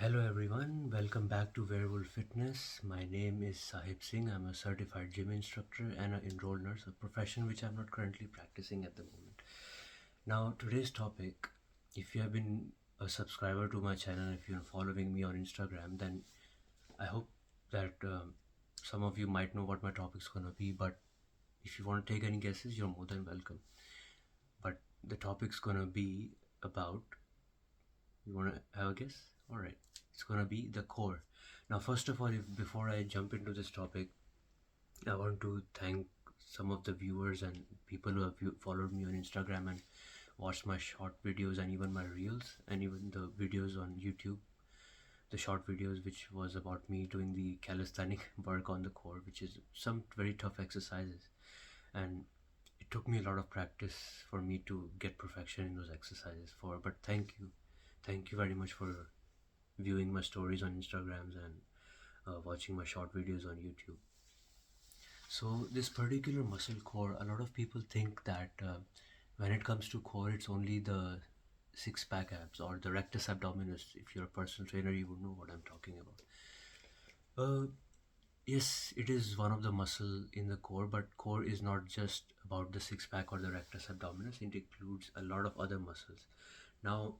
Hello everyone, welcome back to Wearable Fitness. My name is Sahib Singh. I'm a certified gym instructor and an enrolled nurse, a profession which I'm not currently practicing at the moment. Now, today's topic, if you have been a subscriber to my channel, if you're following me on Instagram, then I hope that some of you might know what my topic's gonna be, but if you want to take any guesses, you're more than welcome. But the topic's gonna be about, you wanna have a guess? Alright, it's gonna be the core. Now, first of all, before I jump into this topic, I want to thank some of the viewers and people who have followed me on Instagram and watched my short videos and even my reels and even the videos on YouTube. The short videos which was about me doing the calisthenic work on the core, which is some very tough exercises, and it took me a lot of practice for me to get perfection in those exercises. But thank you very much for viewing my stories on Instagrams and watching my short videos on YouTube. So this particular muscle core, a lot of people think that when it comes to core, it's only the six-pack abs or the rectus abdominis. If you're a personal trainer, you would know what I'm talking about. Yes, it is one of the muscle in the core, but core is not just about the six-pack or the rectus abdominis. It includes a lot of other muscles. Now,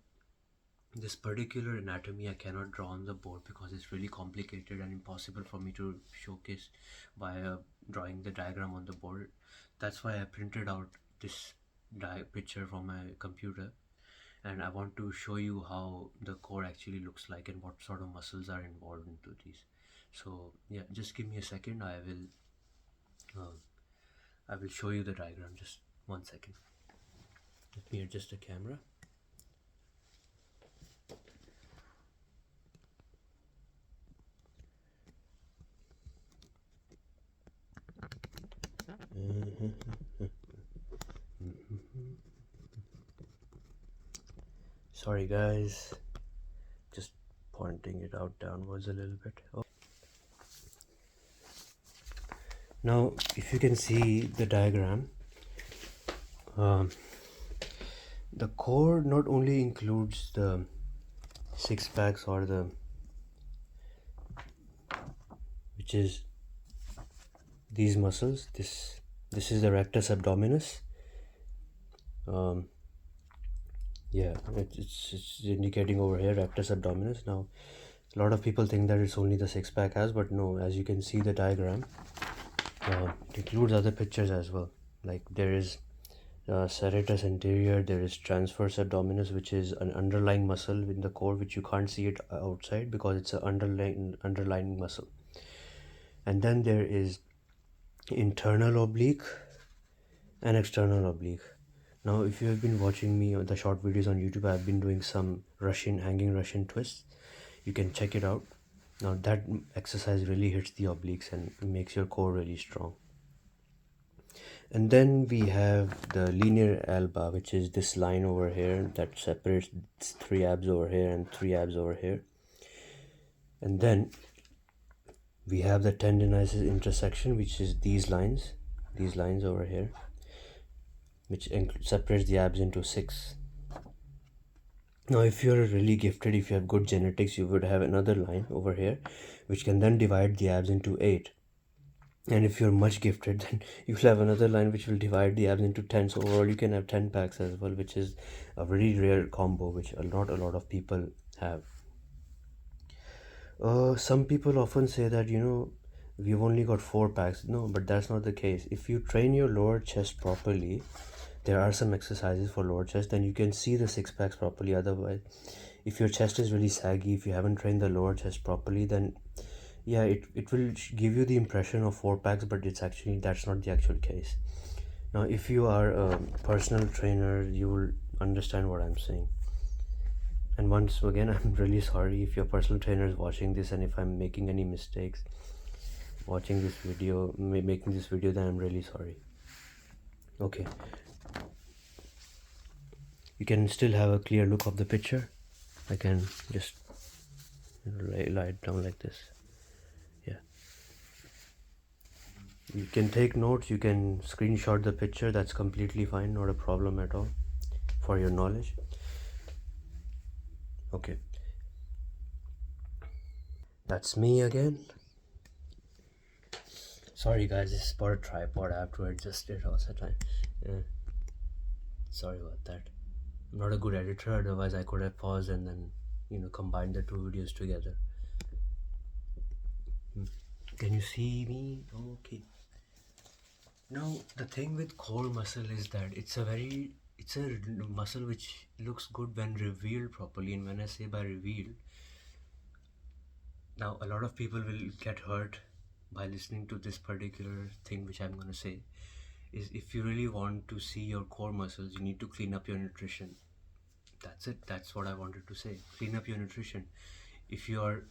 this particular anatomy I cannot draw on the board because it's really complicated and impossible for me to showcase by drawing the diagram on the board. That's why I printed out this picture from my computer, and I want to show you how the core actually looks like and what sort of muscles are involved into these. So yeah, just give me a second. I will show you the diagram. Just 1 second. Let me adjust the camera. Sorry guys, just pointing it out downwards a little bit. Now if you can see the diagram, the core not only includes the six packs or which is these muscles. This is the rectus abdominis. Yeah, it's indicating over here rectus abdominis. Now a lot of people think that it's only the six-pack abs, but no, as you can see the diagram, it includes other pictures as well. Like there is serratus anterior, there is transverse abdominis, which is an underlying muscle in the core, which you can't see it outside because it's an underlying muscle. And then there is internal oblique and external oblique. Now if you have been watching me on the short videos on YouTube, I've been doing some hanging Russian twists. You can check it out. Now that exercise really hits the obliques and makes your core really strong. And then we have the linear alba, which is this line over here that separates 3 abs over here and 3 abs over here. And then we have the tendinitis intersection, which is these lines over here, which separates the abs into 6. Now if you're really gifted, if you have good genetics, you would have another line over here which can then divide the abs into 8. And if you're much gifted, then you'll have another line which will divide the abs into 10. So overall you can have 10 packs as well, which is a very rare combo which not a lot of people have. Some people often say that, we've only got 4 packs. No, but that's not the case. If you train your lower chest properly, there are some exercises for lower chest, then you can see the 6 packs properly. Otherwise, if your chest is really saggy, if you haven't trained the lower chest properly, then yeah, it will give you the impression of 4 packs, but that's not the actual case. Now if you are a personal trainer, you will understand what I'm saying. And once again, I'm really sorry if your personal trainer is watching this, and if I'm making any mistakes watching this video, making this video, then I'm really sorry. Okay, you can still have a clear look of the picture. I can just lie it down like this. Yeah, you can take notes, you can screenshot the picture, that's completely fine, not a problem at all, for your knowledge. Okay, That's me again. Sorry guys, this is for a tripod. I have to adjust it all the time. Sorry about that. I'm not a good editor, otherwise I could have paused and then, combined the two videos together. Can you see me? Okay. Now, the thing with core muscle is that it's a muscle which looks good when revealed properly. And when I say by revealed, now a lot of people will get hurt by listening to this particular thing which I'm going to say, is if you really want to see your core muscles, you need to clean up your nutrition. That's it. That's what I wanted to say. Clean up your nutrition. If you are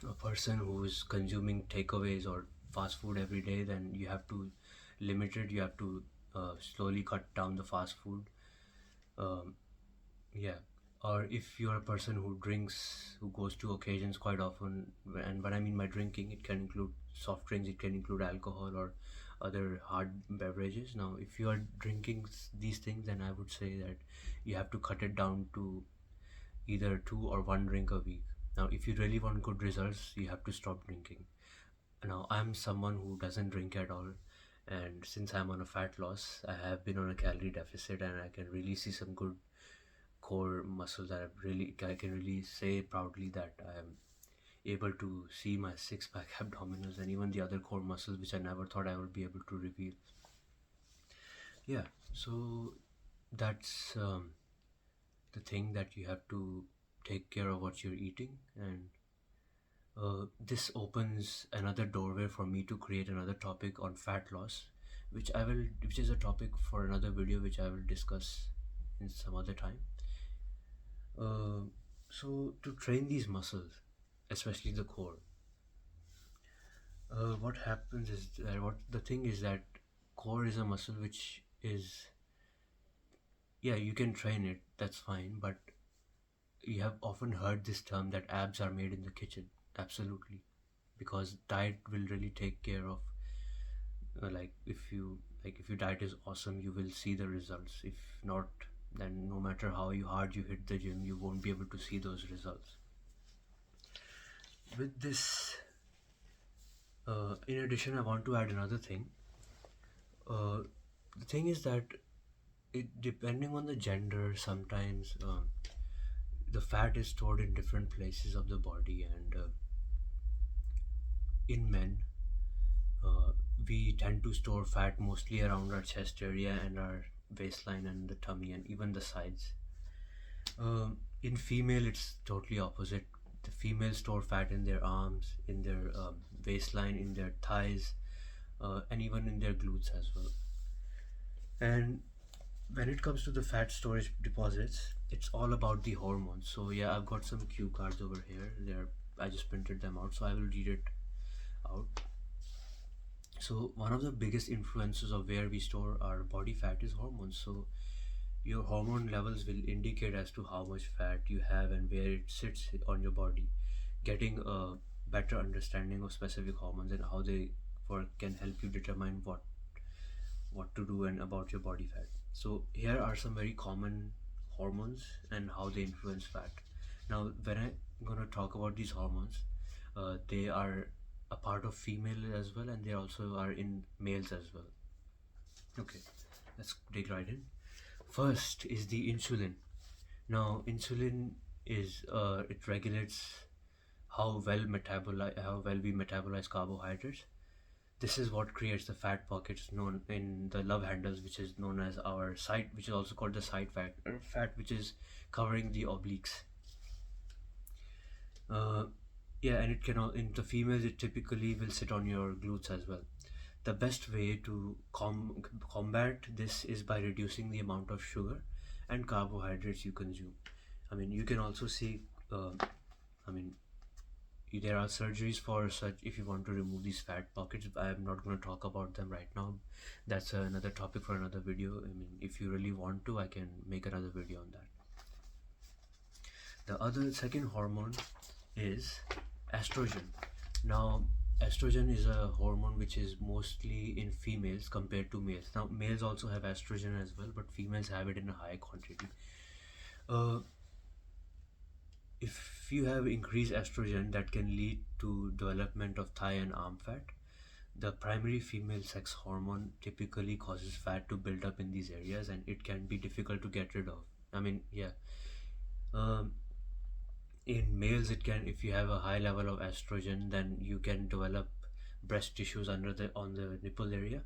a person who is consuming takeaways or fast food every day, then you have to limit it. You have to slowly cut down the fast food. Yeah. Or if you're a person who drinks, who goes to occasions quite often, and what I mean by drinking, it can include soft drinks, it can include alcohol or other hard beverages. Now, if you are drinking these things, then I would say that you have to cut it down to either 2 or 1 drink a week. Now, if you really want good results, you have to stop drinking. Now, I'm someone who doesn't drink at all, and since I'm on a fat loss, I have been on a calorie deficit, and I can really see some good core muscles. I can really say proudly that I am able to see my six-pack abdominals and even the other core muscles which I never thought I would be able to reveal. Yeah, so that's the thing, that you have to take care of what you're eating, and this opens another doorway for me to create another topic on fat loss, which is a topic for another video which I will discuss in some other time. So to train these muscles, especially the core, what happens is that what the thing is that core is a muscle which is, yeah, you can train it, that's fine, but you have often heard this term that abs are made in the kitchen. Absolutely, because diet will really take care of, if your diet is awesome, you will see the results. If not, then no matter how hard you hit the gym, you won't be able to see those results. With this, in addition, I want to add another thing. The thing is that depending on the gender, sometimes the fat is stored in different places of the body, and in men, we tend to store fat mostly around our chest area and our waistline and the tummy and even the sides. In female, it's totally opposite. The females store fat in their arms, in their waistline, in their thighs, and even in their glutes as well. And when it comes to the fat storage deposits, it's all about the hormones. So yeah, I've got some cue cards over here. I just printed them out, so I will read it out. So one of the biggest influences of where we store our body fat is hormones. So your hormone levels will indicate as to how much fat you have and where it sits on your body. Getting a better understanding of specific hormones and how they work can help you determine what to do and about your body fat. So here are some very common hormones and how they influence fat. Now, when I'm gonna talk about these hormones, they are a part of female as well, and they also are in males as well. Okay, let's dig right in. First is the insulin. Now, insulin is it regulates how well we metabolize carbohydrates. This is what creates the fat pockets known in the love handles, which is known as our side, which is also called the side fat, which is covering the obliques. Yeah, and in the females, it typically will sit on your glutes as well. The best way to combat this is by reducing the amount of sugar and carbohydrates you consume. I mean, you can also see, there are surgeries for such if you want to remove these fat pockets. I am not going to talk about them right now. That's another topic for another video. I mean, if you really want to, I can make another video on that. The second hormone is estrogen. Now, estrogen is a hormone which is mostly in females compared to males. Now, males also have estrogen as well, but females have it in a high quantity. If if you have increased estrogen, that can lead to development of thigh and arm fat. The primary female sex hormone typically causes fat to build up in these areas, and it can be difficult to get rid of. I mean, yeah. Um, in males, it can, if you have a high level of estrogen, then you can develop breast tissues on the nipple area,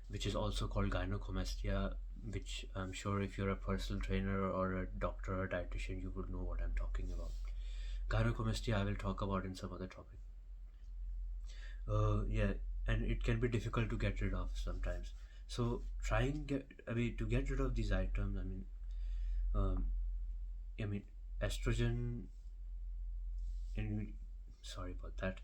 which is also called gynecomastia, which I'm sure if you're a personal trainer or a doctor or a dietitian, you would know what I'm talking about. Gynecomastia I will talk about in some other topic. Yeah, and it can be difficult to get rid of sometimes. So to get rid of these items, um, I mean estrogen. And sorry about that.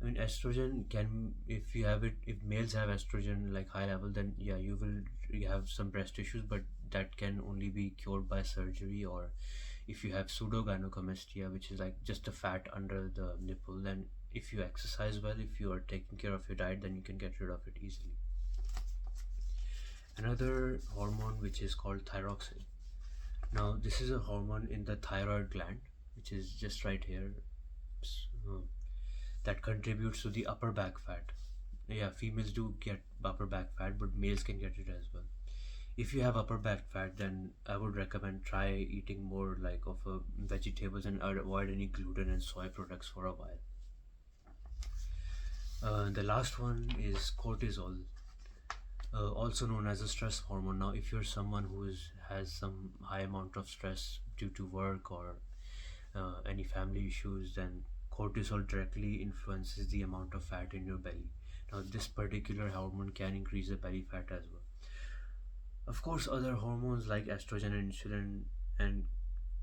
I mean, estrogen can, if you have it, if males have estrogen like high level, then yeah, you have some breast issues, but that can only be cured by surgery. Or if you have pseudogynecomastia, which is like just a fat under the nipple, then if you exercise well, if you are taking care of your diet, then you can get rid of it easily. Another hormone which is called thyroxine. Now, this is a hormone in the thyroid gland, which is just right here. So, that contributes to the upper back fat. Yeah, females do get upper back fat, but males can get it as well. If you have upper back fat, then I would recommend try eating more like of vegetables and avoid any gluten and soy products for a while. The last one is cortisol, also known as a stress hormone. Now, if you're someone who has some high amount of stress due to work or any family issues, then cortisol directly influences the amount of fat in your belly. Now, this particular hormone can increase the belly fat as well. Of course, other hormones like estrogen and insulin and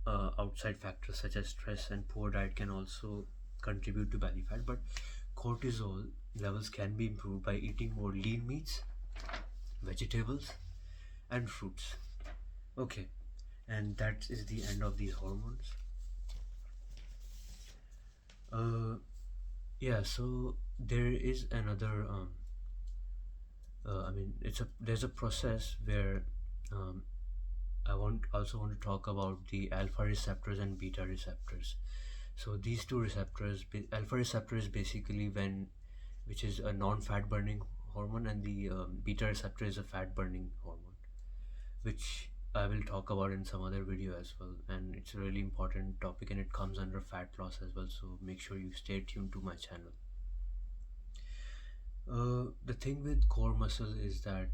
outside factors such as stress and poor diet can also contribute to belly fat, but cortisol levels can be improved by eating more lean meats, vegetables, and fruits. Okay, and that is the end of these hormones. Yeah, so there is another there's a process where um, I also want to talk about the alpha receptors and beta receptors. So these two receptors, alpha receptor is basically which is a non-fat burning hormone, and the beta receptor is a fat burning hormone, which I will talk about in some other video as well. And it's a really important topic, and it comes under fat loss as well. So make sure you stay tuned to my channel. The thing with core muscle is that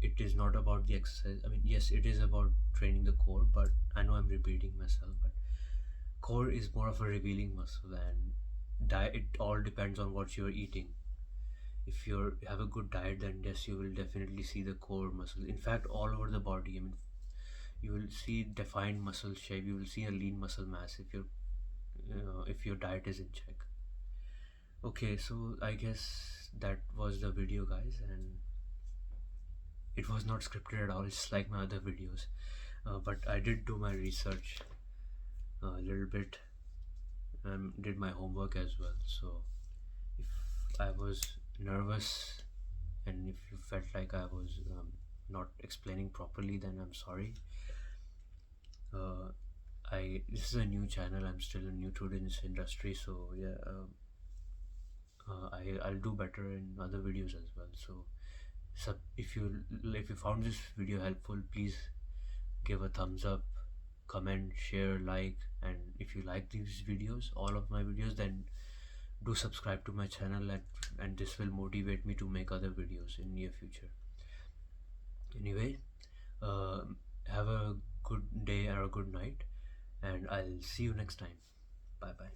it is not about the exercise. I mean, yes, it is about training the core, but I know I'm repeating myself, but core is more of a revealing muscle, and diet, it all depends on what you're eating. If you have a good diet, then yes, you will definitely see the core muscle. In fact, all over the body, I mean, you will see defined muscle shape, you will see a lean muscle mass if your diet is in check. Okay, so I guess that was the video, guys, and it was not scripted at all. It's like my other videos, but I did do my research a little bit, did my homework as well. So if I was nervous and if you felt like I was not explaining properly, then I'm sorry. This is a new channel. I'm still new to this industry, so yeah. I'll do better in other videos as well. So if you found this video helpful, please give a thumbs up, comment, share, like, and if you like these videos, all of my videos, then do subscribe to my channel, and this will motivate me to make other videos in near future. Anyway, have a good day or a good night, and I'll see you next time. Bye bye.